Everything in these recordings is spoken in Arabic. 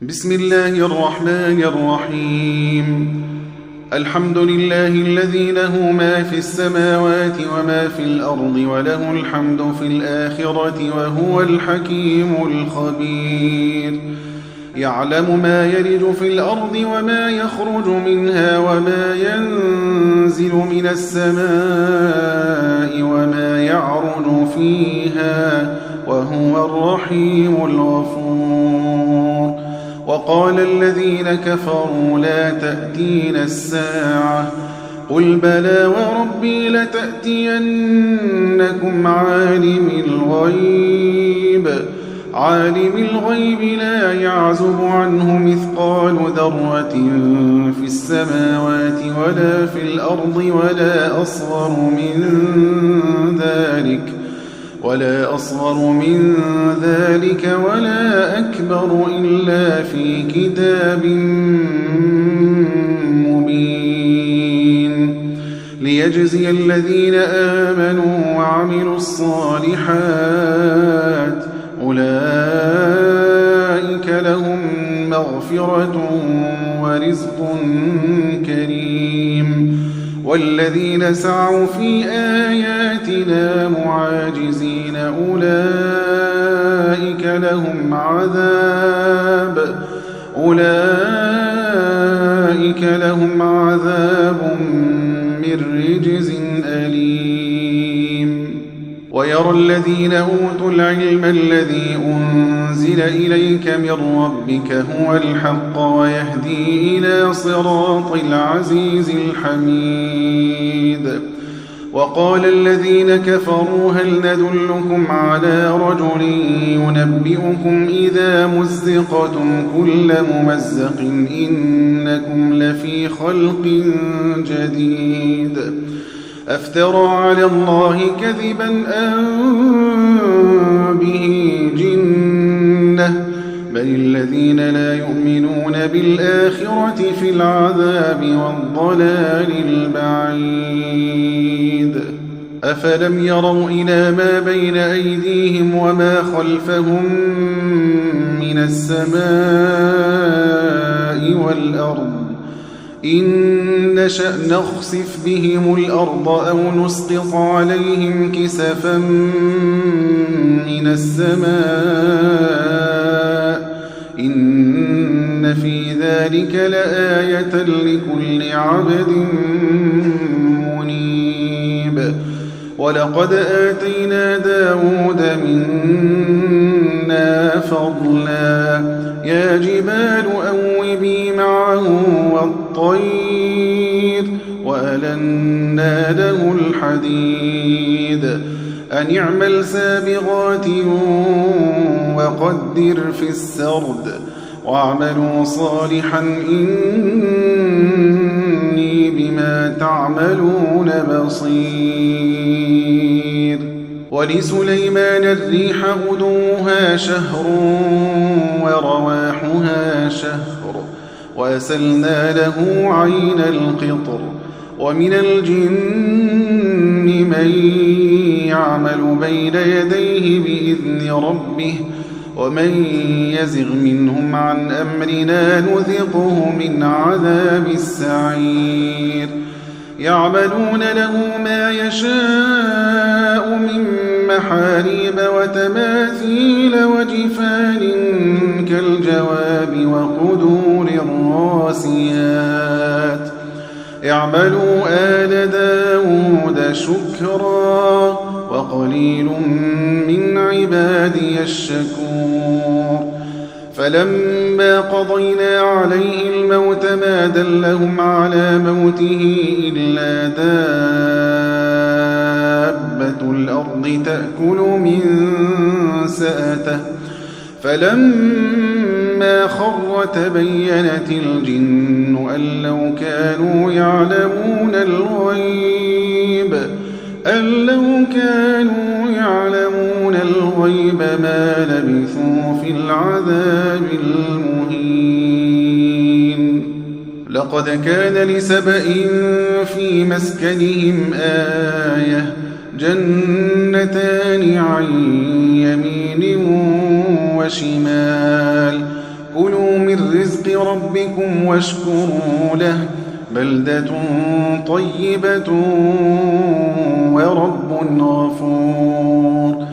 بسم الله الرحمن الرحيم. الحمد لله الذي له ما في السماوات وما في الأرض وله الحمد في الآخرة وهو الحكيم الخبير. يعلم ما يلج في الأرض وما يخرج منها وما ينزل من السماء وما يعرج فيها وهو الرحيم الغفور. وقال الذين كفروا لا تأتينا الساعة قل بلى وربي لتأتينكم عالم الغيب لا يعزب عنه مثقال ذرة في السماوات ولا في الأرض ولا أصغر من ذلك ولا أكبر إلا في كتاب مبين ليجزي الذين آمنوا وعملوا الصالحات أولئك لهم مغفرة ورزق كريم. والذين سعوا في آياتنا معاجزين أولئك لهم عذاب من رجز أليم. ويرى الذين أوتوا العلم الذي أنزل إليك من ربك هو الحق ويهدي إلى صراط العزيز الحميد. وقال الذين كفروا هل ندلكم على رجل ينبئكم إذا مزقتم كل ممزق إنكم لفي خلق جديد أفترى على الله كذبا أم به جنة بل الذين لا يؤمنون بالآخرة في العذاب والضلال البعيد. أفلم يروا إلى ما بين أيديهم وما خلفهم من السماء والأرض إن نشأ نخسف بهم الأرض أو نسقط عليهم كسفا من السماء إن في ذلك لآية لكل عبد منيب. ولقد آتينا داود منا فضلا يا جبال أوبي معه والطير وألنا له الحديد أن اعمل سابغات وقدر في السرد واعملوا صالحا إني بما تعملون بصير. ولسليمان الريح غدوها شهر ورواحها شهر وأسلنا له عين القطر. ومن الجن من يعمل بين يديه بإذن ربه ومن يزغ منهم عن أمرنا نذقه من عذاب السعير. يعملون له ما يشاء من محاريب وتماثيل وجفان كالجواب وقدور الراسيات. اعملوا آل داود شكرا وقليل من عبادي الشكور. فلما قضينا عليه الموت ما دلهم على موته إلا دابة الأرض تأكل من سأته فلما خر تبينت الجن أن لو كانوا يعلمون الغيب ما لبثوا في العذاب المهين. لقد كان لسبإ في مسكنهم آية جنتان عن يمين وشمال كلوا من رزق ربكم واشكروا له بلدة طيبة ورب غفور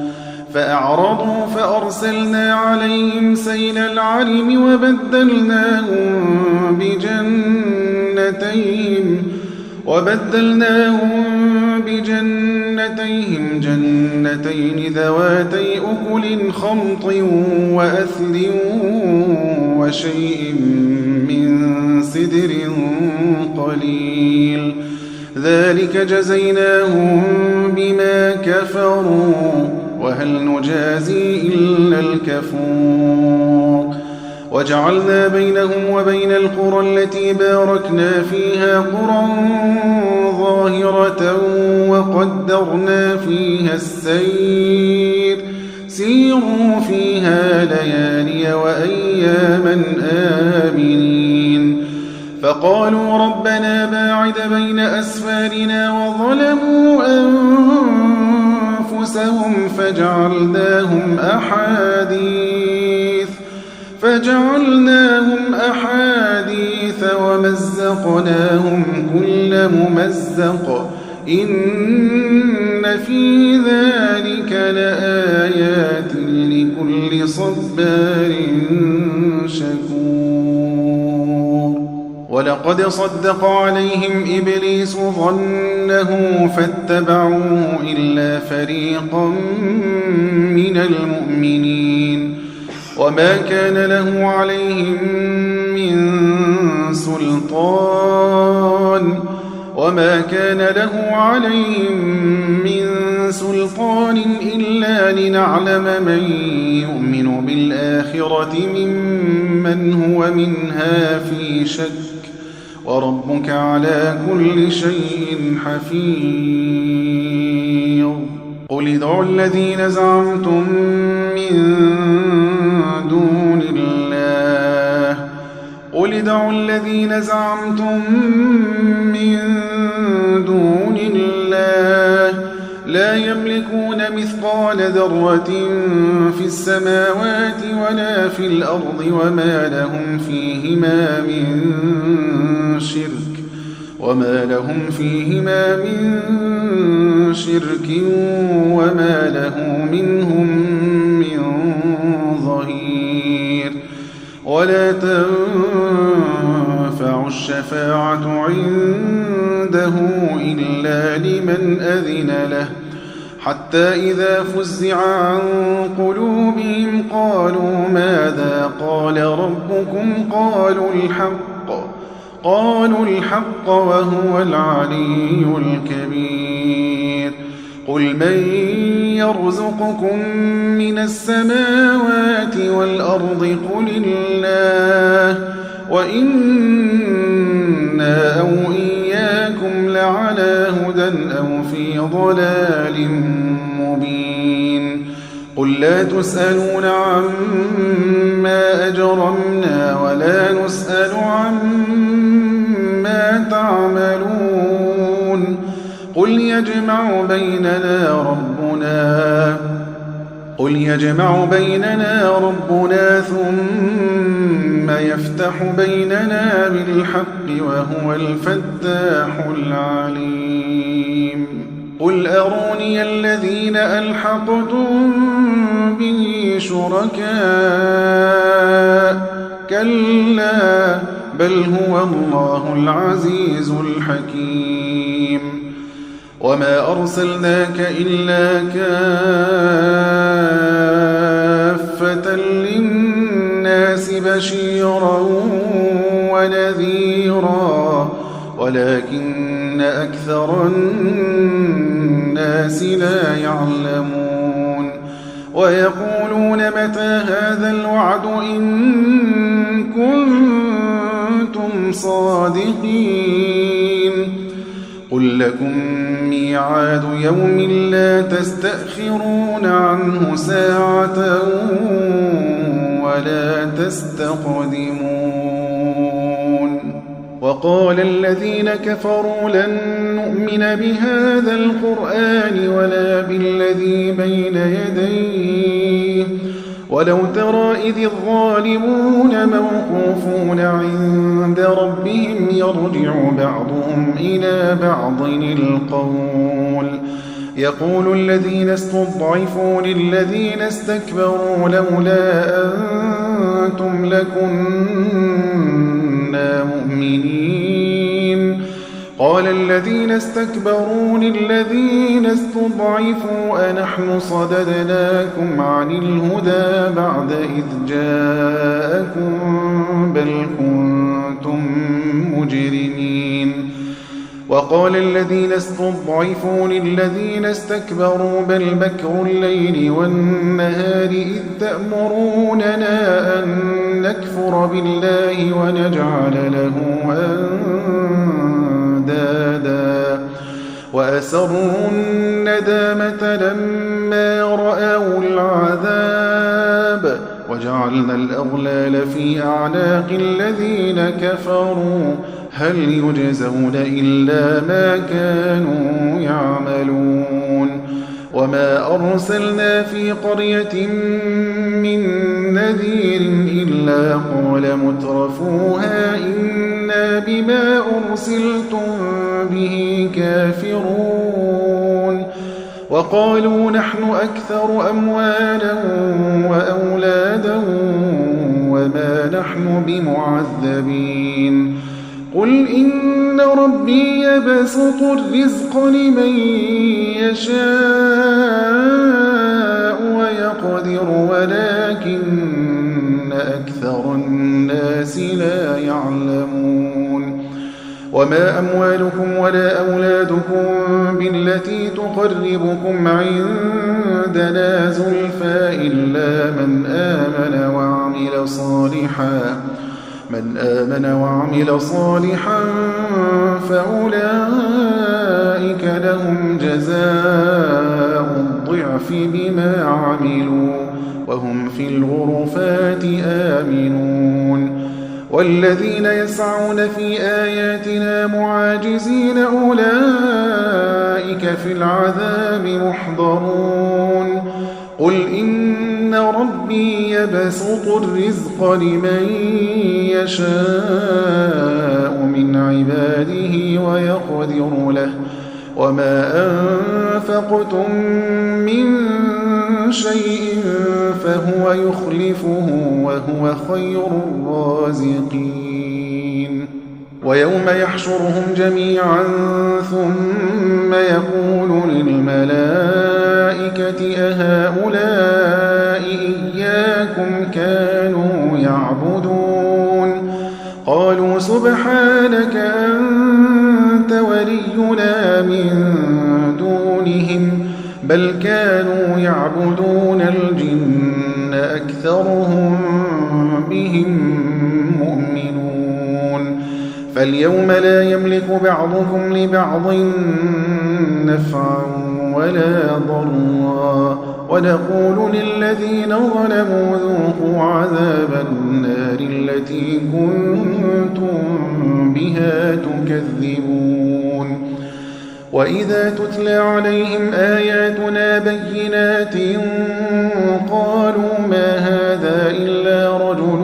فأعرضوا فأرسلنا عليهم سيل العرم وبدلناهم بجنتيهم جنتين ذواتي أكل خمط وأثل وشيء من سدر قليل ذلك جزيناهم بما كفروا وهل نجازي إلا الكفور وجعلنا بينهم وبين القرى التي باركنا فيها قرى ظاهرة وقدرنا فيها السير سيروا فيها ليالي وأياما آمنين فقالوا ربنا باعد بين أسفارنا وظلموا أنفسهم فجعلناهم أحاديث ومزقناهم كل ممزق إن في ذلك لآيات لكل صبار شكور ولقد صدق عليهم إبليس ظنه فاتبعوه إلا فريقا من المؤمنين وما كان له عليهم من سلطان إلا لنعلم من يؤمن بالآخرة ممن هو منها في شك وربك على كل شيء حفيظ قل ادعوا الذين زعمتم من دون الله لا يملكون مثقال ذرة في السماوات ولا في الأرض وما لهم فيهما من شرك وما له منهم من ظهير ولا تنفع الشفاعة عنده إلا لمن أذن له حتى إذا فزع عن قلوبهم قالوا ماذا قال ربكم قالوا الحق وهو العلي الكبير قل من يرزقكم من السماوات والأرض قل الله وإنا أو إياكم لعلى هدى أو في ضلال مبين قل لا تسألون عما أجرمنا ولا نسأل عما تعملون قل يجمع بيننا ربنا ثم يفتح بيننا بالحق وهو الفتاح العليم قل أروني الذين ألحقتم به شركاء كلا بل هو الله العزيز الحكيم وما أرسلناك إلا كافة للناس بشيرا ونذيرا ولكن أكثر الناس لا يعلمون ويقولون متى هذا الوعد إن كنتم صادقين قل لكم ميعاد يوم لا تستأخرون عنه ساعة ولا تستقدمون وقال الذين كفروا لن نؤمن بهذا القرآن ولا بالذي بين يديه ولو ترى إذ الظالمون موقوفون عند ربهم يرجع بعضهم إلى بعض القول يقول الذين استضعفوا للذين استكبروا لولا أنتم لكنا مؤمنين قال الذين استكبروا للذين استضعفوا أنحن صددناكم عن الهدى بعد إذ جاءكم بل كنتم مجرمين وقال الذين استضعفوا للذين استكبروا بل مكر الليل والنهار إذ تأمروننا أن نكفر بالله ونجعل له أندادا وأسروا الندامة لما رأوا العذاب وجعلنا الأغلال في أعناق الذين كفروا هل يجزون إلا ما كانوا يعملون وما أرسلنا في قرية من نذير إلا قال مترفوها إنا بما أرسلتم به كافرون وقالوا نحن أكثر أموالا وأولادا وما نحن بمعذبين قل إن ربي يبسط الرزق لمن يشاء ويقدر ولكن أكثر الناس لا يعلمون وما أموالكم ولا أولادكم بالتي تقربكم عندنا زلفى إلا من آمن وعمل صالحا فأولئك لهم جزاء الضعف بما عملوا وهم في الغرفات آمنون والذين يسعون في آياتنا معاجزين أولئك في العذاب محضرون قل إن ربي يبسط الرزق لمن يشاء من عباده ويقدر له وما أنفقتم من شيء فهو يخلفه وهو خير الرازقين ويوم يحشرهم جميعا ثم يقول للملائكة أهؤلاء إياكم كانوا يعبدون قالوا سبحانك أنت ولينا من دونهم بل كانوا يعبدون الجن أكثرهم بهم مؤمنون فاليوم لا يملك بعضكم لبعض نفعا ولا ضرا ونقول للذين ظلموا ذوقوا عذاب النار التي كنتم بها تكذبون وإذا تتلى عليهم آياتنا بينات قالوا ما هذا إلا رجل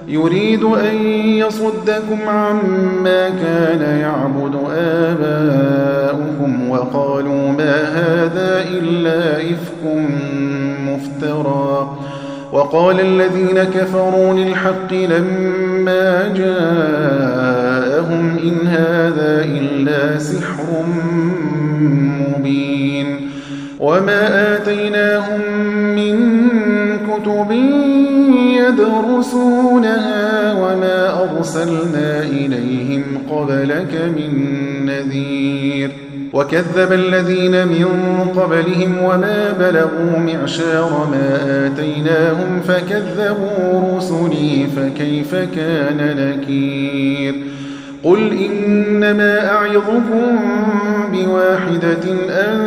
يريد أن يصدكم عما كان يعبد آباؤكم وقالوا ما هذا إلا إفك مفترى وقال الذين كفروا للحق لما جاءهم إن هذا إلا سحر مبين وما آتيناهم من كتب يدرسونها وما أرسلنا إليهم قبلك من نذير وكذب الذين من قبلهم وما بلغوا معشار ما آتيناهم فكذبوا رسلي فكيف كان نكير قل إنما أعظكم بواحدة أن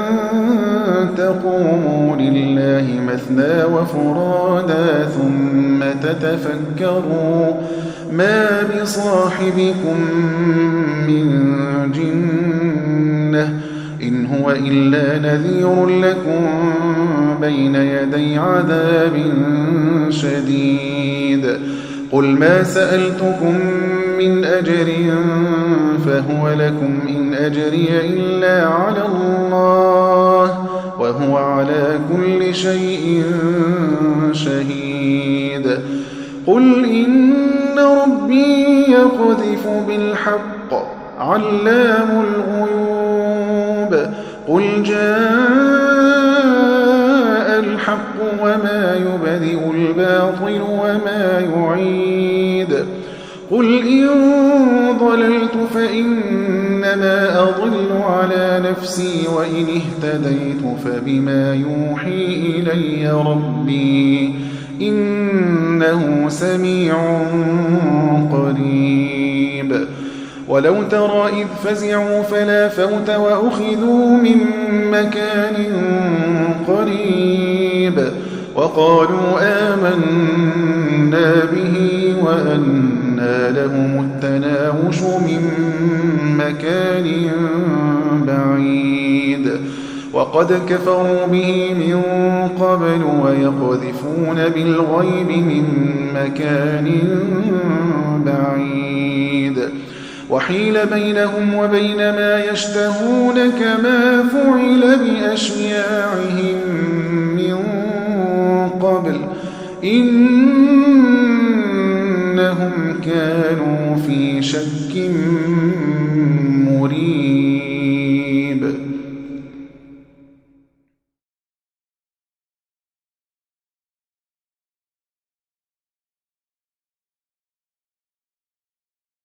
تقوموا لله مثنى وفرادا ثم تتفكروا ما بصاحبكم من جنة إن هو إلا نذير لكم بين يدي عذاب شديد قل ما سألتكم من أجر فهو لكم إن أجري إلا على الله وهو على كل شيء شهيد قل إن ربي يقذف بالحق علام الغيوب قل جاء الحق وما يبدئ الباطل وما يعيد قل إن ضللت فإنما أضل على نفسي وإن اهتديت فبما يوحي إلي ربي إنه سميع قريب ولو ترى إذ فزعوا فلا فوت وأخذوا من مكان قريب وقالوا آمنا به وأنى لهم التناوش من مكان بعيد وقد كفروا به من قبل ويقذفون بالغيب من مكان بعيد وحيل بينهم وبين ما يشتهون كما فعل بأشياعهم من قبل إنهم كانوا في شك